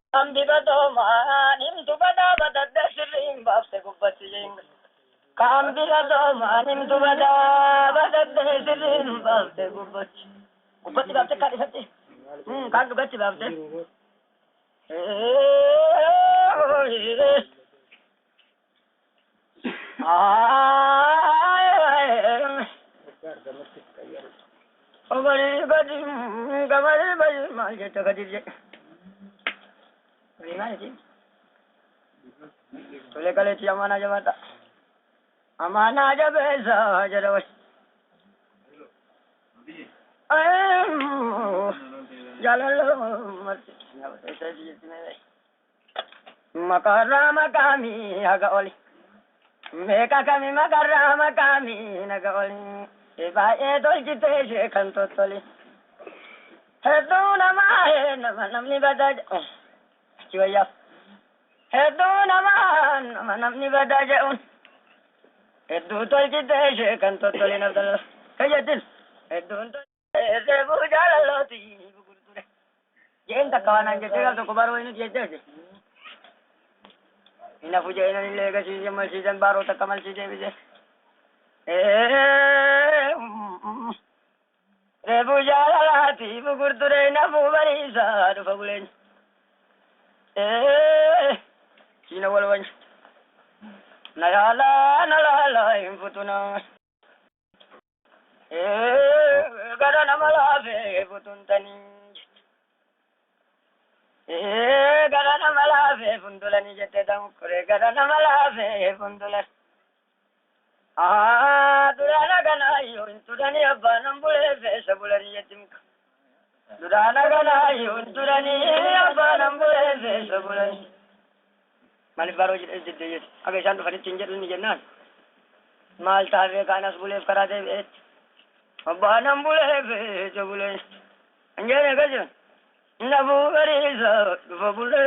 Amdi badoman imtu bada bada dasirim bafte gubbati jeng. Kamdi badoman imtu bada bada dasirim bafte gubbati. Gubbati bafte kadi sati. Kan gubbati bafte. Obari badi gamari badi maje takadi. Gimana sih? Boleh kali si aman aja mata. Aman aja beza aja dah. Jalan lo mati. Makarama kami agak oli. Mereka kami makarama kami agak oli. Iba edol jite je kanto toli. Hedu nama namni badaj. Ciwaya. Hedu nama namni badaj un. Hedu tol jite je kanto toli nabdal. Kayatin. Hedu tol. Sebu jalan lo ti. Jen tak kawanan je kalau tu baru ini dia je. Ina puja ina ni lega si masih dan baru tak kamal si je. Rebu jalalati bukur ture na bubari sa du fagulen. Sina walwan. Nalala imputuna. Gada namala fe putuntani. Gada namala fe puntulani jete dam kure gada namala fe puntulan. Durana gana yun turani abanam bule fe sabulani yatim. Durana gana yun turani abanam bule fe sabulani. Manis baru jadi abe santu fani tinjat ni jennan. Mal tawe kanas bule karade bet. Abanam bule fe sabulani. Anjane gajon. Nabu bariza fabule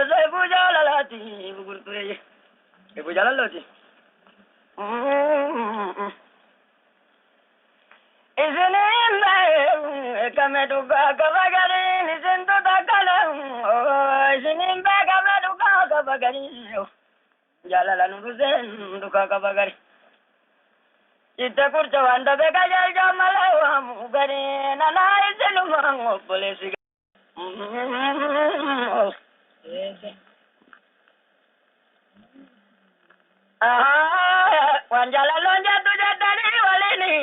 zebu jalalati bugurtuye. Zebu jalalati. Isinin be kameduka kabagari nisinto takala. Isinin be kameduka kabagari. Jalala nuruzen duka kabagari. Ita kurca wanda be kajal jamala wa mugari nana isinu mango polisi. Wanjala lonja tu jatani walini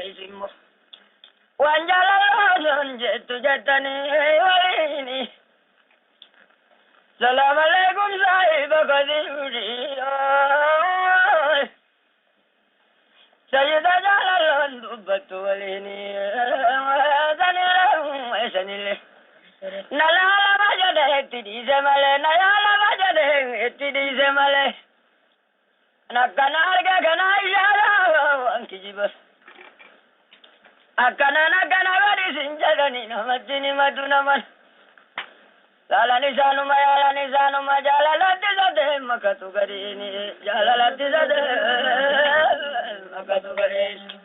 isimo. Wanjala lonja tu jatani walini. Salam alaikum sahib kadiri. Sayyida jalan batu walini. Sanile. Nalala majade tidi semale nalala majade tidi semale nakana gana yara ankijibas akana nakana bari sinjadani namatini madunaman lalani sanu majala lati zade makatu garini jala lati zade makatu garini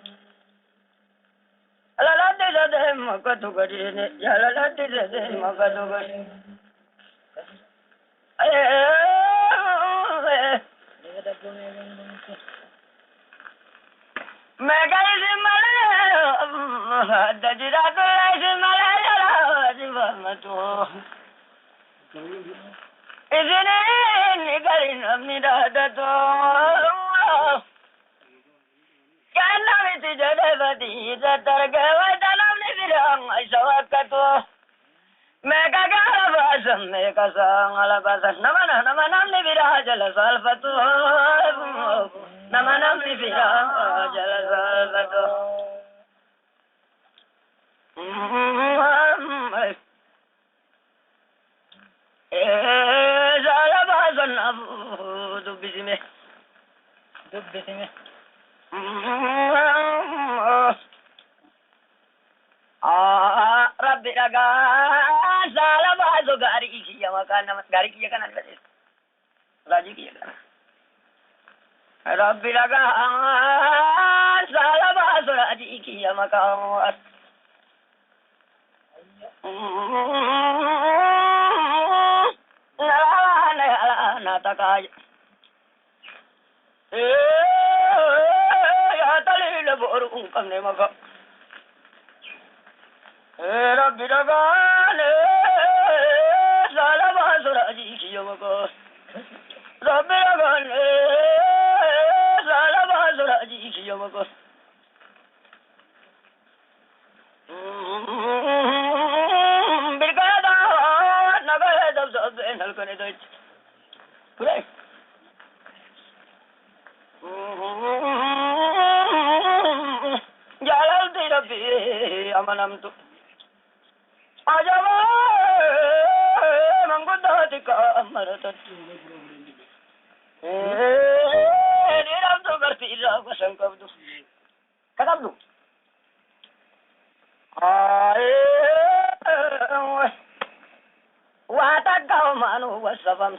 Lalati zade makatu garini lalati zade makatu garini Megali simale dajiratu simale jala simatu Isini nigali namida dato Kana miti jade badi zatarga wadanam nibirang aisawakato Meka galabasam meka sangalabasam namanam nibirah jala salfatu namanam nibirah jala salfatu Salabasan abu dubisime Rabbi raga salabaso gari kiya makana gari kiya kan albasis raji kiya kan Rabbi raga salabaso raji kiya makana na takay ya talil borung kamne maga rabbi dagane salama suraji kiyo maga rabbi dagane salama suraji kiyo maga birkada nagale dab dab nal kane doi pure jalal di rabbi amanam tu ajama mangudati ka amaratat niram tu garti ila kasangkabdu kakabdu watak kau manu wasabam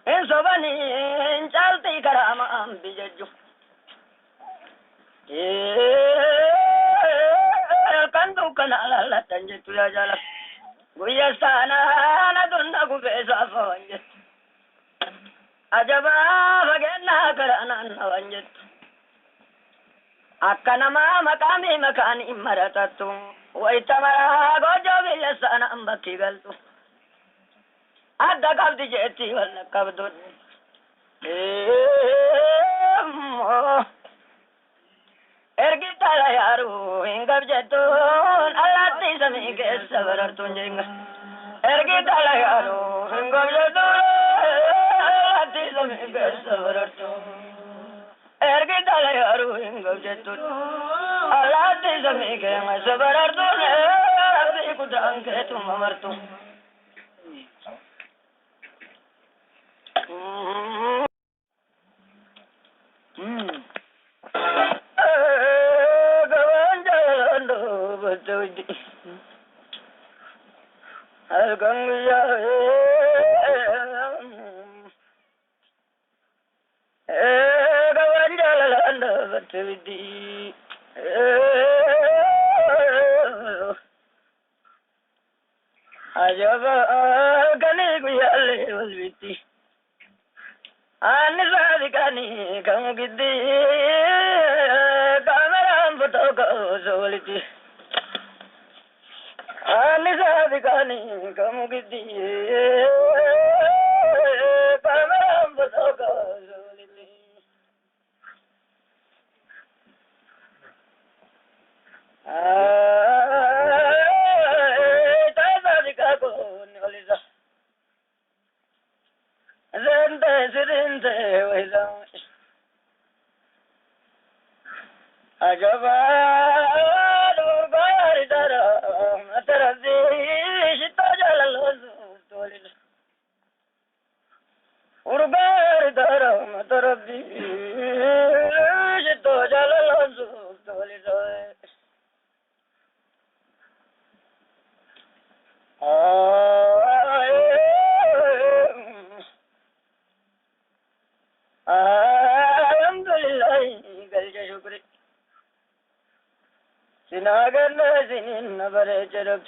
in sobani in chalti karama ambijaju kandu kana la tanje tuya jala guya sana na dunna gu besa fawanje ajaba bagenna karana nawanje akkana ma makami makani maratatu wa itamara gojo bilasana ambaki galtu adda kabdi jeti wala kabdu ergi tala yaru ingab jetun alati sami ke sabarar tunjenga ergi tala yaru ingab jetun alati sami ke sabarar tunjenga ergi tala yaru ingab jetun alati sami ke sabarar tunjenga abdi kudang ke tumamartu ajaba gani guyale walviti ani sadikani kam giddi kamaram foto ko soliti ani sadikani kam giddi kamaram foto ko soliti ta sadika ko nolisa zende wela ajaba durbar dara matarazi shita jalalo tolil urbar dara matarazi shita jalalo tolil alhamdulillah galja shukri sinagan sinin nabare jarab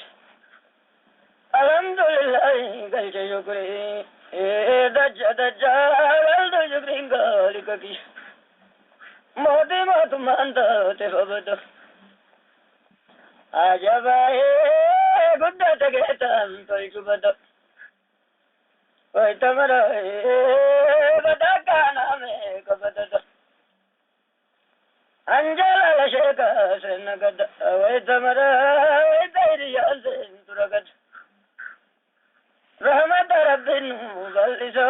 alhamdulillah galja shukri dajja galja shukri galikaki modi matumanda te babado ajaba gudda tagetan toikubado Wai tamara badakana me kabada anjala la sheka senagad wai tamara dairiya senturagad rahmat rabbin galiso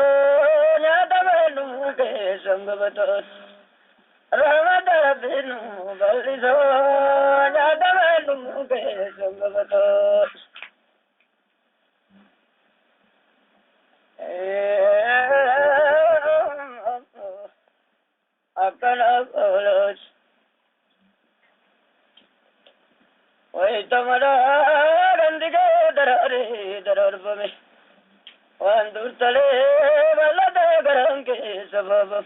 nyadamenu ke sambabato rahmat rabbin galiso nyadamenu ke sambabato akana olos wai tamara randige darare dararbame wandur tale balade garange sabab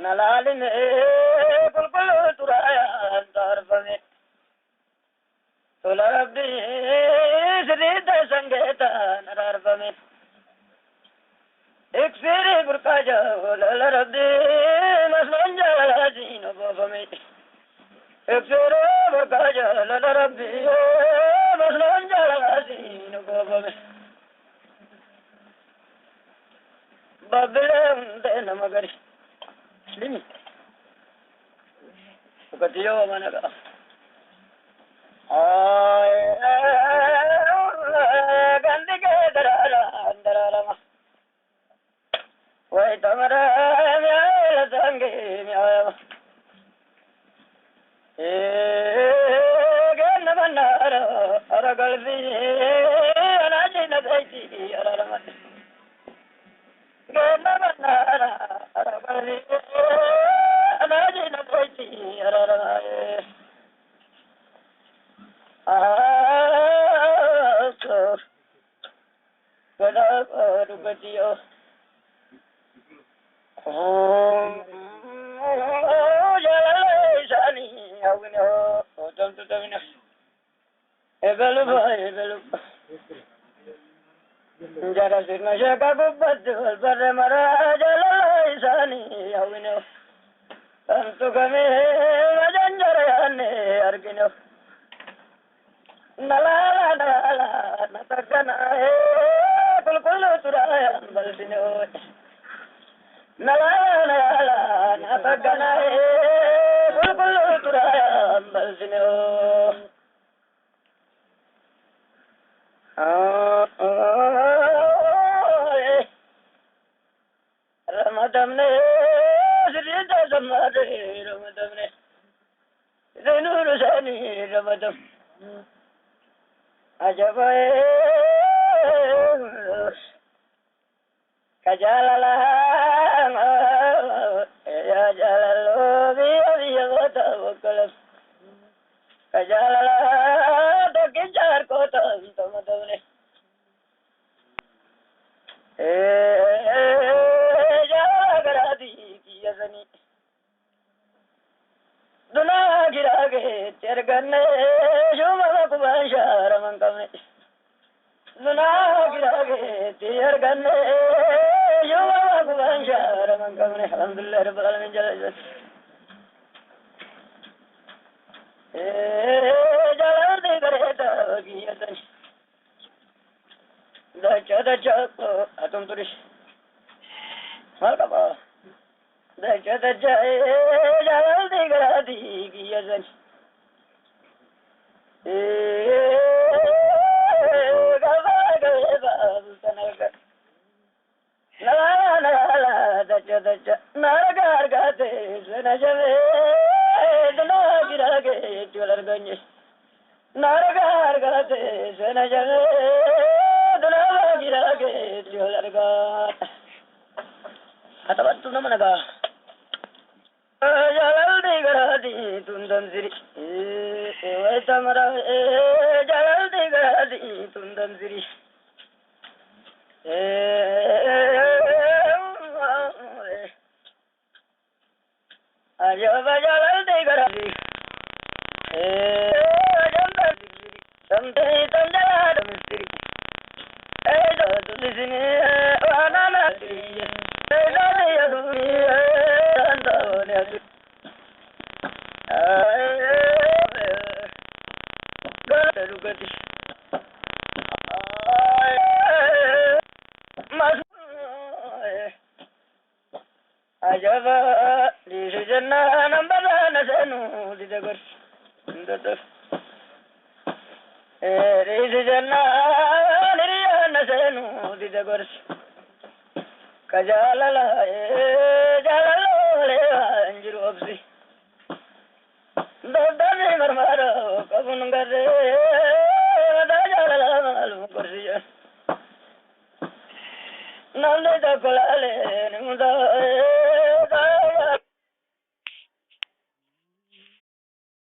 nalalne bulbul turaya darbame tola rabbi sirrita sangeta nararvame iksiri burkaja la rabbi masmanja lazino bovame iksiri burkaja la rabbi masmanja lazino bovame babile unde namagari slimi ukatiyo managa gandige darara ma wai tamara mya sange mya ganna manara aragalvi anajina daiti ararama ganna manara aragalvi anajina daiti ararama Rupatiyo Jalal Sani Awino Tom to Tavina Ebelu Jara Sirna Shaka Bubatu Paramara Jalal Sani Awino Tom to Kame Majanjarane Argino Nala Natakana Kulkulu Suraya Balsino Nala Natakana Kulkulu Suraya Balsino Ramadamne Srita Samadhi Ramadamne Renuru Sani Ramadam Ajabae Kajalala Ya jalalo biya kota wakalam Kajalala Tokijar kota Tamadavne Jalagaradi Kiyasani Duna girage Tergane Shumala Kubansha Ramankamne Duna girage Tergane Shumala Kubansha Ramankamne Alhamdulillah Rabbil Alamin Jalal Jalal de Gareta Giyatan Dacha Atum Turish Malkaba Dacha Jalal de Garati Giyatan Dacha Naragargate Senajave Dunagirage Jularganye Naragargate Senajave Dunagirage Julargat Atabattu namanaga Jalal de Garadi Tundam Siri Tamara Jalal de Garadi Tundam Siri Ajaba Jalal de Garadi Ajamba Samtai Tamjala Mistri Edo Tulisini Wanana Edo Yaduni Antone Galugati Ajaba Dijanna Nambana Nasenu Dijagar Dijanna Niriya Nasenu Dijagar Kajalala Jalalo Anjiru Absi Dadane Marmara Kabungare Dajalala Malum Kursiya Nande Dakolale Nimuda